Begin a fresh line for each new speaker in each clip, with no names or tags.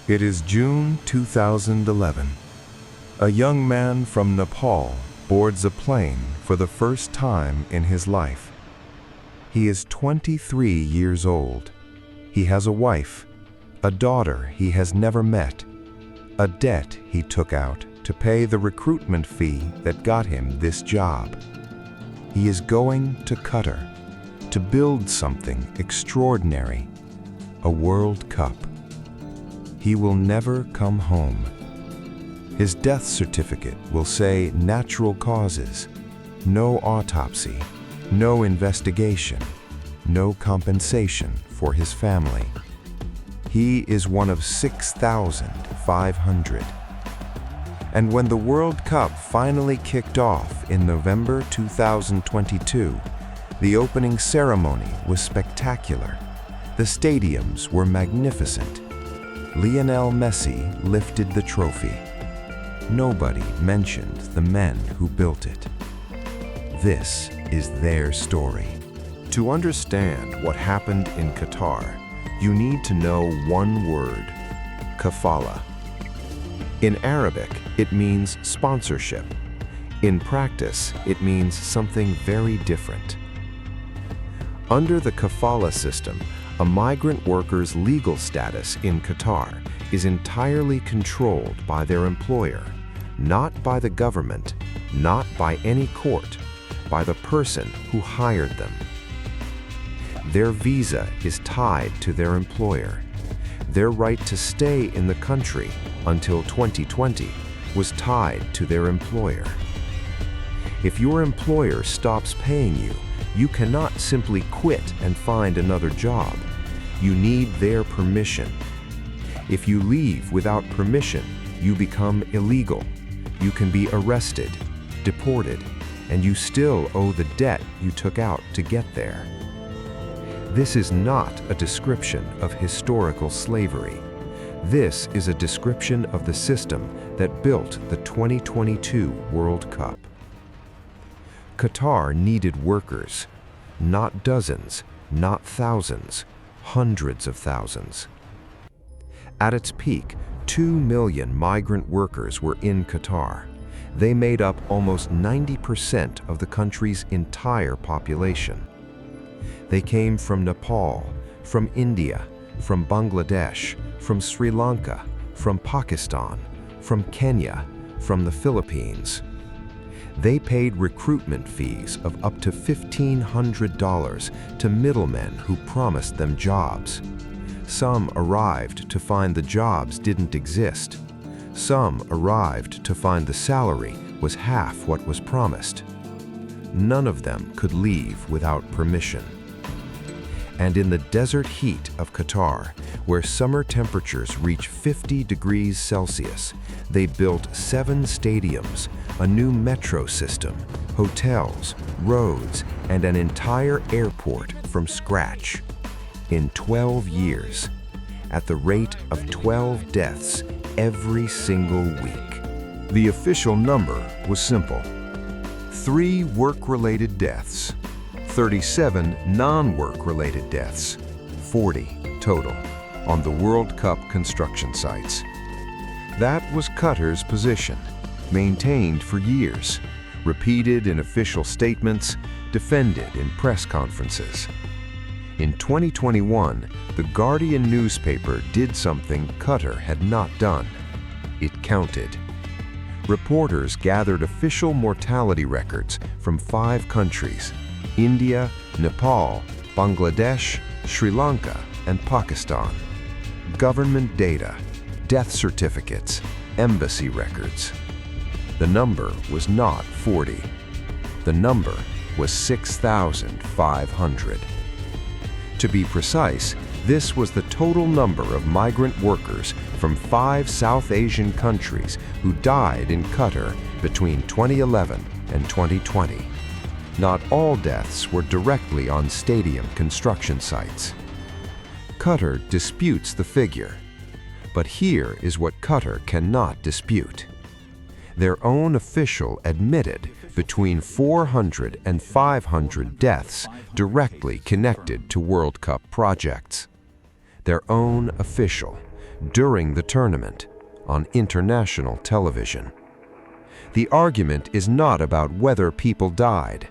It is June 2011. A young man from Nepal boards a plane for the first time in his life. He is 23 years old. He has a wife, a daughter he has never met, a debt he took out to pay the recruitment fee that got him this job. He is going to Qatar to build something extraordinary, a World Cup. He will never come home. His death certificate will say natural causes, no autopsy, no investigation, no compensation for his family. He is one of 6,500. And when the World Cup finally kicked off in November 2022, the opening ceremony was spectacular. The stadiums were magnificent. Lionel Messi lifted the trophy. Nobody mentioned the men who built it. This is their story. To understand what happened in Qatar, you need to know one word: Kafala. In Arabic, it means sponsorship. In practice, it means something very different. Under the Kafala system, a migrant worker's legal status in Qatar is entirely controlled by their employer, not by the government, not by any court, by the person who hired them. Their visa is tied to their employer. Their right to stay in the country until 2020 was tied to their employer. If your employer stops paying you, you cannot simply quit and find another job. You need their permission. If you leave without permission, you become illegal. You can be arrested, deported, and you still owe the debt you took out to get there. This is not a description of historical slavery. This is a description of the system that built the 2022 World Cup. Qatar needed workers, not dozens, not thousands, hundreds of thousands. At its peak, 2 million migrant workers were in Qatar. They made up almost 90% of the country's entire population. They came from Nepal, from India, from Bangladesh, from Sri Lanka, from Pakistan, from Kenya, from the Philippines. They paid recruitment fees of up to $1,500 to middlemen who promised them jobs. Some arrived to find the jobs didn't exist. Some arrived to find the salary was half what was promised. None of them could leave without permission. And in the desert heat of Qatar, where summer temperatures reach 50 degrees Celsius, they built 7 stadiums, a new metro system, hotels, roads, and an entire airport from scratch. In 12 years, at the rate of 12 deaths every single week. The official number was simple: 3 work-related deaths, 37 non-work-related deaths, 40 total on the World Cup construction sites. That was Qatar's position, maintained for years, repeated in official statements, defended in press conferences. In 2021, the Guardian newspaper did something Qatar had not done. It counted. Reporters gathered official mortality records from 5 countries: India, Nepal, Bangladesh, Sri Lanka, and Pakistan. Government data, death certificates, embassy records. The number was not 40. The number was 6,500. To be precise, this was the total number of migrant workers from 5 South Asian countries who died in Qatar between 2011 and 2020. Not all deaths were directly on stadium construction sites. Qatar disputes the figure, but here is what Qatar cannot dispute. Their own official admitted between 400 and 500 deaths directly connected to World Cup projects. Their own official, during the tournament on international television. The argument is not about whether people died.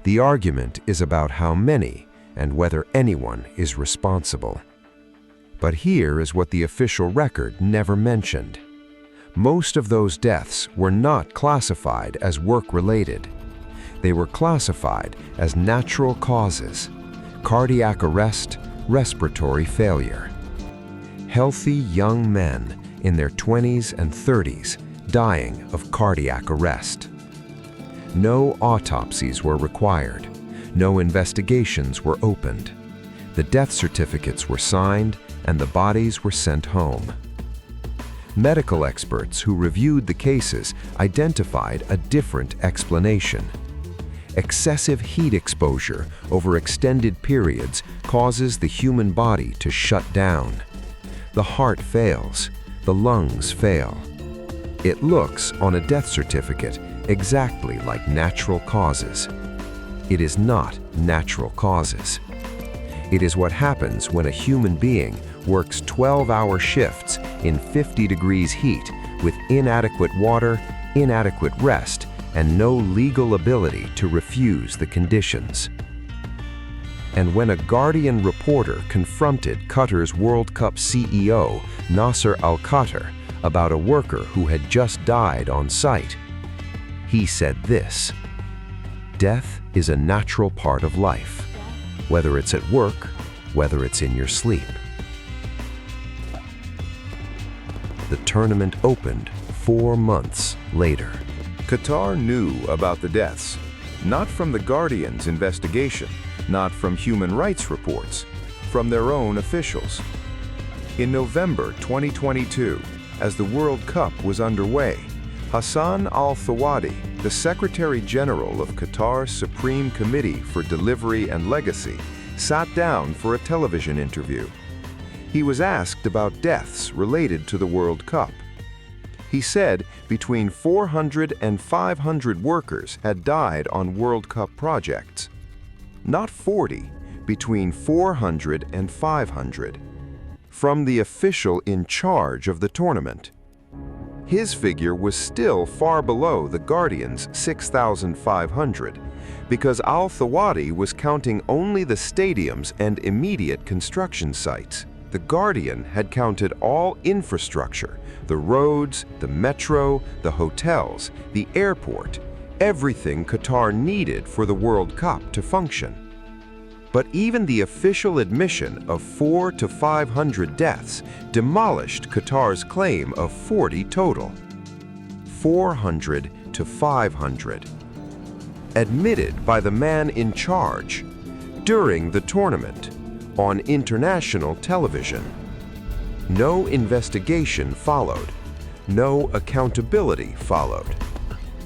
The argument is about how many and whether anyone is responsible. But here is what the official record never mentioned. Most of those deaths were not classified as work-related. They were classified as natural causes: cardiac arrest, respiratory failure. Healthy young men in their 20s and 30s dying of cardiac arrest. No autopsies were required. No investigations were opened. The death certificates were signed and the bodies were sent home. Medical experts who reviewed the cases identified a different explanation. Excessive heat exposure over extended periods causes the human body to shut down. The heart fails, the lungs fail. It looks on a death certificate exactly like natural causes. It is not natural causes. It is what happens when a human being works 12-hour shifts in 50 degrees heat with inadequate water, inadequate rest, and no legal ability to refuse the conditions. And when a Guardian reporter confronted Qatar's World Cup CEO, Nasser Al-Khater, about a worker who had just died on site, he said this: "Death is a natural part of life, whether it's at work, whether it's in your sleep." The tournament opened 4 months later.
Qatar knew about the deaths, not from the Guardian's investigation, not from human rights reports, from their own officials. In November 2022, as the World Cup was underway, Hassan Al-Thawadi, the Secretary General of Qatar's Supreme Committee for Delivery and Legacy, sat down for a television interview. He was asked about deaths related to the World Cup. He said between 400 and 500 workers had died on World Cup projects. Not 40, between 400 and 500. From the official in charge of the tournament. His figure was still far below the Guardian's 6,500, because Al-Thawadi was counting only the stadiums and immediate construction sites. The Guardian had counted all infrastructure, the roads, the metro, the hotels, the airport, everything Qatar needed for the World Cup to function. But even the official admission of 400 to 500 deaths demolished Qatar's claim of 40 total. 400 to 500. Admitted by the man in charge during the tournament on international television. No investigation followed. No accountability followed.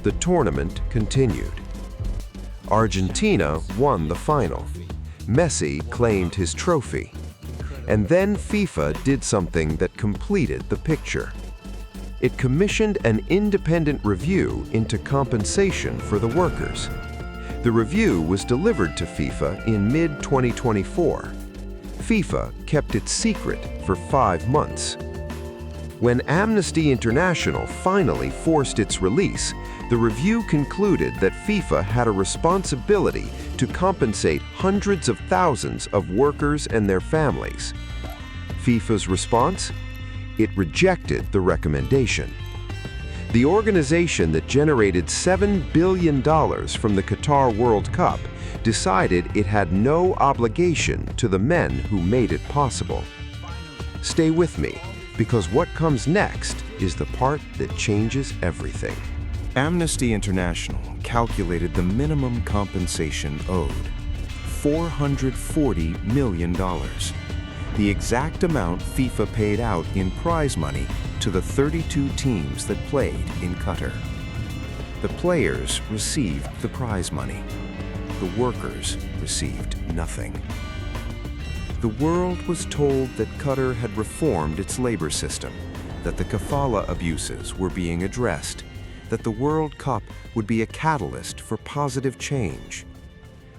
The tournament continued. Argentina won the final. Messi claimed his trophy. And then FIFA did something that completed the picture. It commissioned an independent review into compensation for the workers. The review was delivered to FIFA in mid-2024. FIFA kept it secret for 5 months. When Amnesty International finally forced its release, the review concluded that FIFA had a responsibility to compensate hundreds of thousands of workers and their families. FIFA's response? It rejected the recommendation. The organization that generated $7 billion from the Qatar World Cup decided it had no obligation to the men who made it possible. Stay with me, because what comes next is the part that changes everything. Amnesty International calculated the minimum compensation owed, $440 million, the exact amount FIFA paid out in prize money to the 32 teams that played in Qatar. The players received the prize money. The workers received nothing. The world was told that Qatar had reformed its labor system, that the Kafala abuses were being addressed, that the World Cup would be a catalyst for positive change.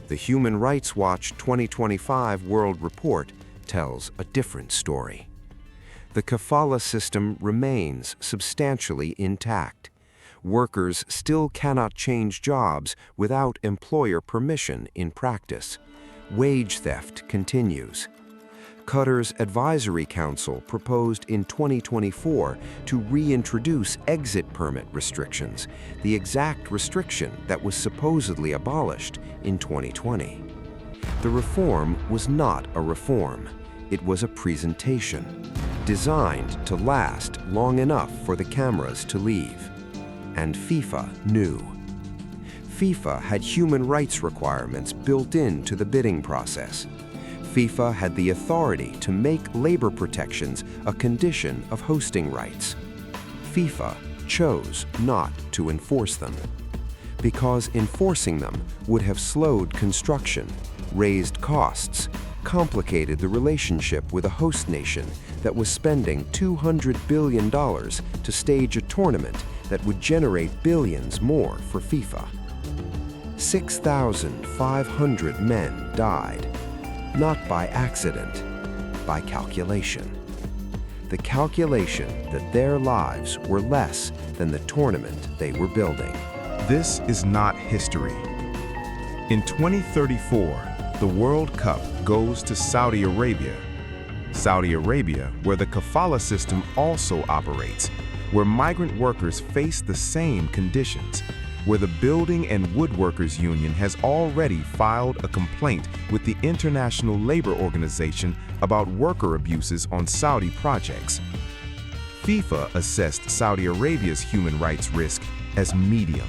The Human Rights Watch 2025 World Report tells a different story.
The Kafala system remains substantially intact. Workers still cannot change jobs without employer permission in practice. Wage theft continues. Qatar's Advisory Council proposed in 2024 to reintroduce exit permit restrictions, the exact restriction that was supposedly abolished in 2020. The reform was not a reform. It was a presentation, designed to last long enough for the cameras to leave. And FIFA knew. FIFA had human rights requirements built into the bidding process. FIFA had the authority to make labor protections a condition of hosting rights. FIFA chose not to enforce them, because enforcing them would have slowed construction, raised costs, complicated the relationship with a host nation that was spending $200 billion to stage a tournament that would generate billions more for FIFA. 6,500 men died, not by accident, by calculation. The calculation that their lives were less than the tournament they were building.
This is not history. In 2034, the World Cup goes to Saudi Arabia. Saudi Arabia, where the Kafala system also operates, where migrant workers face the same conditions, where the Building and Woodworkers Union has already filed a complaint with the International Labor Organization about worker abuses on Saudi projects. FIFA assessed Saudi Arabia's human rights risk as medium.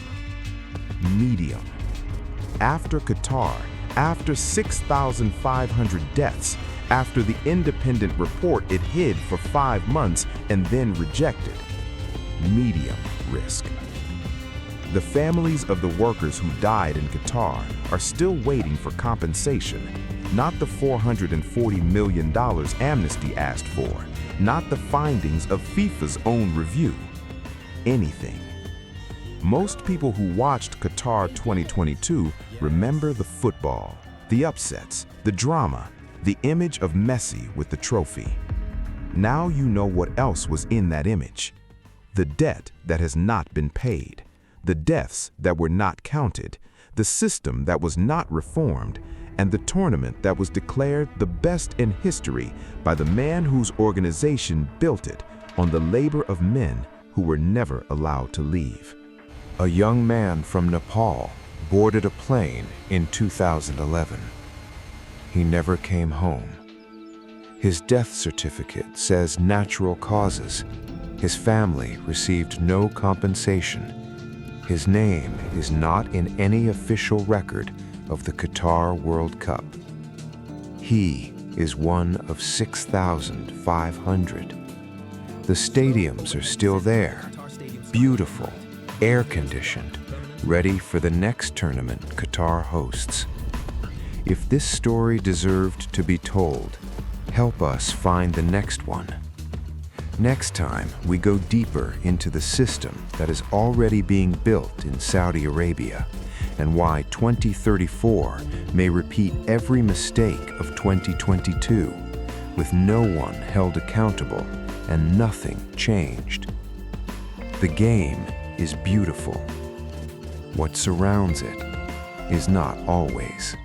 Medium. After Qatar, after 6,500 deaths, after the independent report it hid for 5 months and then rejected. Medium risk. The families of the workers who died in Qatar are still waiting for compensation, not the $440 million Amnesty asked for, not the findings of FIFA's own review. Anything. Most people who watched Qatar 2022 remember the football, the upsets, the drama, the image of Messi with the trophy. Now you know what else was in that image. The debt that has not been paid, the deaths that were not counted, the system that was not reformed, and the tournament that was declared the best in history by the man whose organization built it on the labor of men who were never allowed to leave.
A young man from Nepal boarded a plane in 2011. He never came home. His death certificate says natural causes. His family received no compensation. His name is not in any official record of the Qatar World Cup. He is one of 6,500. The stadiums are still there, beautiful, air-conditioned, ready for the next tournament Qatar hosts. If this story deserved to be told, help us find the next one. Next time, we go deeper into the system that is already being built in Saudi Arabia and why 2034 may repeat every mistake of 2022 with no one held accountable and nothing changed. The game is beautiful. What surrounds it is not always.